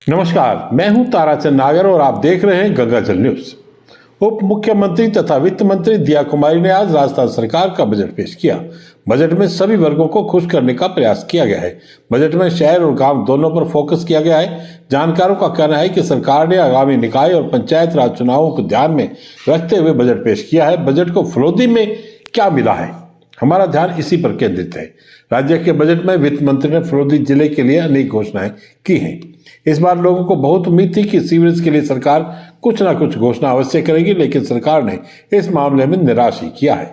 नमस्कार, मैं हूं ताराचंद नागर और आप देख रहे हैं गंगाजल न्यूज। उप मुख्यमंत्री तथा वित्त मंत्री दिया कुमारी ने आज राजस्थान सरकार का बजट पेश किया। बजट में सभी वर्गों को खुश करने का प्रयास किया गया है। बजट में शहर और गांव दोनों पर फोकस किया गया है। जानकारों का कहना है कि सरकार ने आगामी निकाय और पंचायत राज चुनावों को ध्यान में रखते हुए बजट पेश किया है। बजट को फलोदी में क्या मिला है, हमारा ध्यान इसी पर केंद्रित है। राज्य के बजट में वित्त मंत्री ने फलोदी जिले के लिए अनेक घोषणाएं की हैं। इस बार लोगों को बहुत उम्मीद थी कि सीवरेज के लिए सरकार कुछ न कुछ घोषणा अवश्य करेगी, लेकिन सरकार ने इस मामले में निराश ही किया है।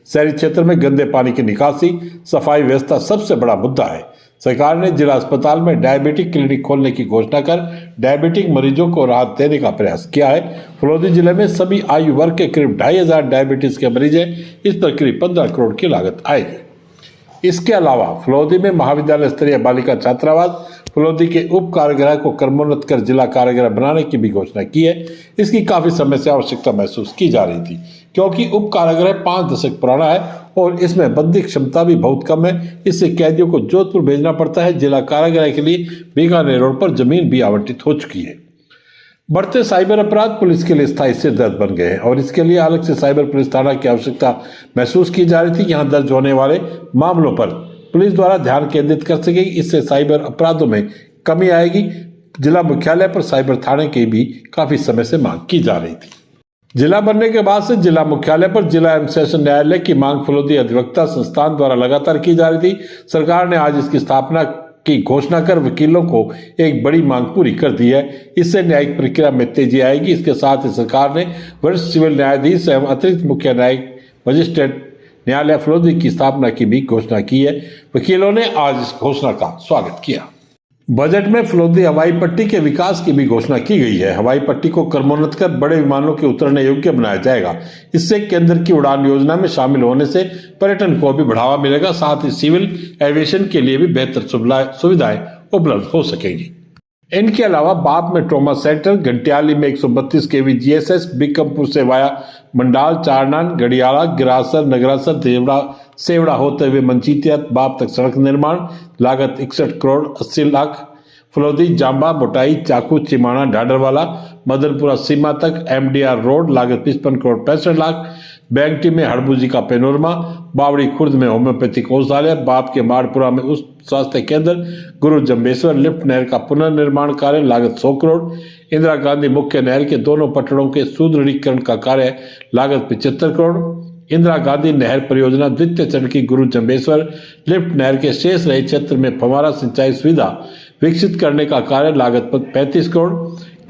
शहरी क्षेत्र में गंदे पानी की निकासी, सफाई व्यवस्था सबसे बड़ा मुद्दा है। सरकार ने जिला अस्पताल में डायबिटिक क्लिनिक खोलने की घोषणा कर डायबिटिक मरीजों को राहत देने का प्रयास किया है। फलोदी जिले में सभी आयु वर्ग के करीब 2500 डायबिटीज के मरीज हैं। इस पर करीब 15 करोड़ की लागत आएगी। इसके अलावा फलोदी में महाविद्यालय स्तरीय बालिका छात्रावास, फलोदी के उप कारागृह को क्रमोन्नत कर जिला कारागृह बनाने की भी घोषणा की है। इसकी काफी समय से आवश्यकता महसूस की जा रही थी, क्योंकि उप कारागृह 5 दशक पुराना है और इसमें बंदी क्षमता भी बहुत कम है। इससे कैदियों को जोधपुर भेजना पड़ता है। जिला कारागृह के लिए बीकानेर रोड पर जमीन भी आवंटित हो चुकी है। बढ़ते साइबर अपराध पुलिस के लिए स्थायी सिरदर्द बन गए हैं और इसके लिए अलग से साइबर पुलिस थाना की आवश्यकता महसूस की जा रही थी। यहाँ दर्ज होने वाले मामलों पर पुलिस द्वारा ध्यान केंद्रित कर सकेगी। इससे साइबर अपराधों में कमी आएगी। जिला मुख्यालय पर साइबर थाने की भी काफी समय से मांग की जा रही थी। जिला बनने के बाद से जिला मुख्यालय पर जिला एवं सेशन न्यायालय की मांग फलोदी अधिवक्ता संस्थान द्वारा लगातार की जा रही थी। सरकार ने आज इसकी स्थापना की घोषणा कर वकीलों को एक बड़ी मांग पूरी कर दी है। इससे न्यायिक प्रक्रिया में तेजी आएगी। इसके साथ ही सरकार ने वरिष्ठ सिविल न्यायाधीश एवं अतिरिक्त मुख्य न्यायिक मजिस्ट्रेट न्यायालय फलोदी की स्थापना की भी घोषणा की है। वकीलों ने आज इस घोषणा का स्वागत किया। बजट में फलोदी हवाई पट्टी के विकास की भी घोषणा की गई है। हवाई पट्टी को क्रमोन्नत कर बड़े विमानों के उतरने योग्य बनाया जाएगा। इससे केंद्र की उड़ान योजना में शामिल होने से पर्यटन को भी बढ़ावा मिलेगा। साथ ही सिविल एविएशन के लिए भी बेहतर सुविधाएं उपलब्ध हो सकेंगी। इनके अलावा बाप में ट्रॉमा सेंटर, घंटियाली में 132 kV GSS, बिक्रमपुर से वाया मंडाल, चारनान, गड़ियाला, गिरासर, नगरासर, सेवड़ा होते हुए मंचीतिया बाप तक सड़क निर्माण, लागत 61 करोड़ 80 लाख। फलोदी, जांबा, मोटाई, चाकू, चिमाना, ढाडरवाला, मदनपुरा सीमा तक MDR रोड, लागत 55 करोड़ 65 लाख। बैंगटी में हड़बूजी का पेनोरमा, बावड़ी खुर्द में होम्योपैथिक औषधालय, बाप के माड़पुरा में उस स्वास्थ्य केंद्र, गुरु जम्बेश्वर लिफ्ट नहर का पुनर्निर्माण कार्य, लागत 100 करोड़। इंदिरा गांधी मुख्य नहर के दोनों पटड़ों के सुदृढ़ीकरण का कार्य, लागत 75 करोड़। इंदिरा गांधी नहर परियोजना द्वितीय चरण की गुरु जम्बेश्वर लिफ्ट नहर के शेष रहे क्षेत्र में फव्वारा सिंचाई सुविधा विकसित करने का कार्य, लागत 35 करोड़।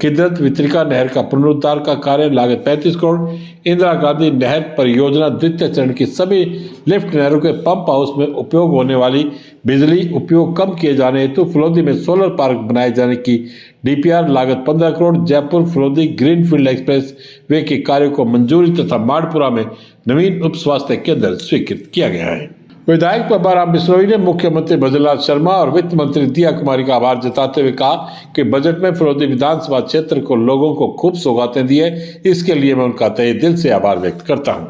किदरत वितरिका नहर का पुनरुद्धार का कार्य, लागत 35 करोड़। इंदिरा गांधी नहर परियोजना द्वितीय चरण की सभी लिफ्ट नहरों के पंप हाउस में उपयोग होने वाली बिजली उपयोग कम किए जाने हेतु फलोदी में सोलर पार्क बनाए जाने की DPR, लागत 15 crore. Jaipur Phalodi greenfield express way के कार्य को मंजूरी तथा माड़पुरा में नवीन उप स्वास्थ्य केंद्र स्वीकृत किया गया है। विधायक पब्बाराम बिश्नोई ने मुख्यमंत्री भजनलाल शर्मा और वित्त मंत्री दिया कुमारी का आभार जताते हुए कहा कि बजट में फलोदी विधानसभा क्षेत्र को लोगों को खूब सौगातें दी है। इसके लिए मैं उनका तहे दिल से आभार व्यक्त करता हूं।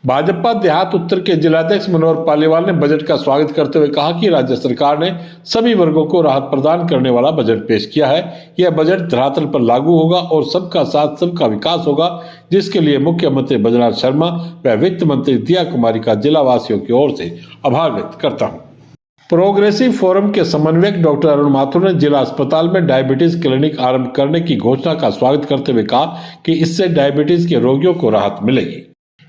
भाजपा देहात उत्तर के जिलाध्यक्ष मनोहर पालीवाल ने बजट का स्वागत करते हुए कहा कि राज्य सरकार ने सभी वर्गों को राहत प्रदान करने वाला बजट पेश किया है। यह बजट धरातल पर लागू होगा और सबका साथ सबका विकास होगा, जिसके लिए मुख्यमंत्री भजनलाल शर्मा व वित्त मंत्री दिया कुमारी का जिला वासियों की ओर से आभार व्यक्त करता हूँ। प्रोग्रेसिव फोरम के समन्वयक डॉक्टर अरुण माथुर ने जिला अस्पताल में डायबिटीज क्लिनिक आरंभ करने की घोषणा का स्वागत करते हुए कहा कि इससे डायबिटीज के रोगियों को राहत मिलेगी।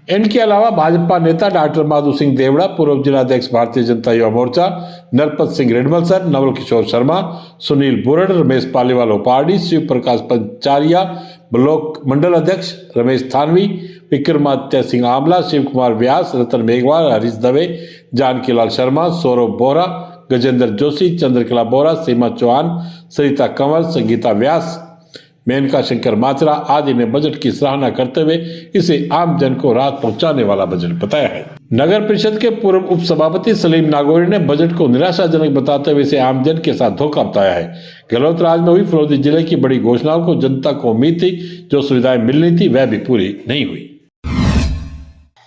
इनके अलावा भाजपा नेता डॉक्टर माधु सिंह देवड़ा, पूर्व जिलाध्यक्ष भारतीय जनता युवा मोर्चा नरपत सिंह रेडमलसर, नवल किशोर शर्मा, सुनील बुरड़, रमेश पालीवाल ओपारडी, शिव प्रकाश पंचारिया, ब्लॉक मंडल अध्यक्ष रमेश थानवी, विक्रमादित्य सिंह आमला, शिव कुमार व्यास, रतन मेघवाल, हरीश दवे, जानकीलाल शर्मा, सौरभ बोहरा, गजेंद्र जोशी, चंद्रकला बोहरा, सीमा चौहान, सरिता कंवर, संगीता व्यास, मेनका शंकर माचरा आदि ने बजट की सराहना करते हुए इसे आम जन को राहत पहुंचाने वाला बजट बताया है। नगर परिषद के पूर्व उप सभापति सलीम नागौरी ने बजट को निराशाजनक बताते हुए इसे आम जन के साथ धोखा बताया है। गहलोत राज में हुई फलोदी जिले की बड़ी घोषणाओं को जनता को उम्मीद थी, जो सुविधाएं मिलनी थी वह भी पूरी नहीं हुई।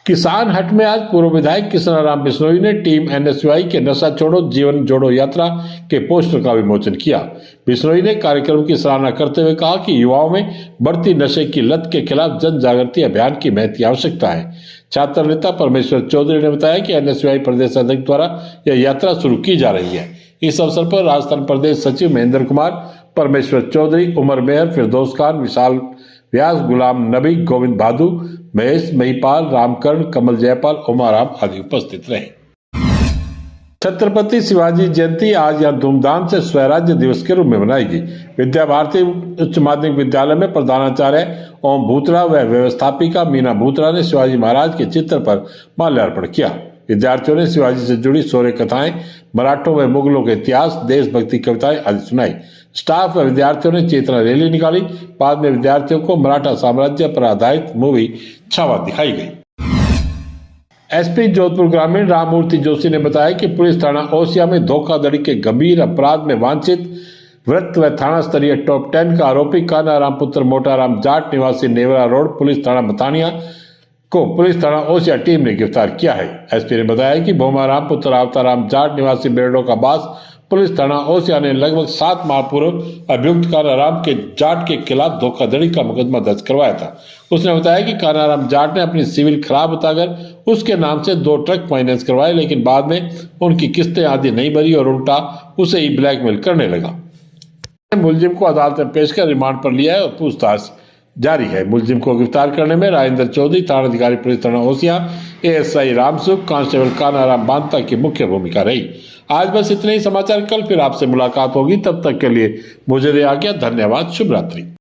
किसान हट में आज पूर्व विधायक कृष्णाराम बिश्नोई ने टीम एनएसयूआई के नशा छोड़ो जीवन जोड़ो यात्रा के पोस्टर का विमोचन किया। बिश्नोई ने कार्यक्रम की सराहना करते हुए कहा कि युवाओं में बढ़ती नशे की लत के खिलाफ जन जागृति अभियान की महती आवश्यकता है। छात्र नेता परमेश्वर चौधरी ने बताया कि एनएसयूआई प्रदेश अध्यक्ष द्वारा यह यात्रा शुरू की जा रही है। इस अवसर पर राजस्थान प्रदेश सचिव महेंद्र कुमार, परमेश्वर चौधरी, उमर मेहर, फिरदौस खान, विशाल व्यास, गुलाम नबी, गोविंद भादु, महेश महिपाल, रामकर्ण, कमल जयपाल, उमाराम आदि उपस्थित रहे। छत्रपति शिवाजी जयंती आज यहाँ धूमधाम से स्वराज्य दिवस के रूप में मनाएगी। विद्या भारती उच्च माध्यमिक विद्यालय में प्रधानाचार्य ओम भूतड़ा व व्यवस्थापिका मीना भूतड़ा ने शिवाजी महाराज के चित्र पर माल्यार्पण किया। विद्यार्थियों ने शिवाजी से जुड़ी शौर्य कथाएं, मराठों व मुगलों के इतिहास, देशभक्ति कविताएं आदि सुनाई। स्टाफ व विद्यार्थियों ने चेतना रैली निकाली। बाद में विद्यार्थियों को मराठा साम्राज्य पर आधारित मूवी छावा दिखाई गई। एसपी जोधपुर ग्रामीण राममूर्ति जोशी ने बताया कि पुलिस थाना ओसिया में धोखाधड़ी के गंभीर अपराध में वांछित वृत्त व थाना स्तरीय टॉप 10 का आरोपी कानाराम पुत्र मोटाराम जाट निवासी नेवरा रोड पुलिस थाना बतानिया को पुलिस थाना ओसिया टीम ने गिरफ्तार किया है। एसपी ने बताया कि भोमाराम पुत्र अवताराम जाट निवासी बेरडो का बास पुलिस थाना ओसिया ने लगभग 7 माह पूर्व अभियुक्त कानाराम के जाट के खिलाफ धोखाधड़ी का मुकदमा दर्ज करवाया था। उसने बताया कि कानाराम जाट ने अपनी सिविल खराब बताकर उसके नाम से 2 ट्रक फाइनेंस करवाए, लेकिन बाद में उनकी किस्तें आदि नहीं भरी और उल्टा उसे ही ब्लैकमेल करने लगा। मुलजिम को अदालत में पेश कर रिमांड पर लिया है और पूछताछ जारी है। मुलजिम को गिरफ्तार करने में राजेंद्र चौधरी, थानाधिकारी पुलिस थाना ओसिया, एएसआई रामसुख, कांस्टेबल कानाराम बांता की मुख्य भूमिका रही। आज बस इतने ही समाचार। कल फिर आपसे मुलाकात होगी, तब तक के लिए मुझे दे आज्ञा। धन्यवाद। शुभ रात्रि।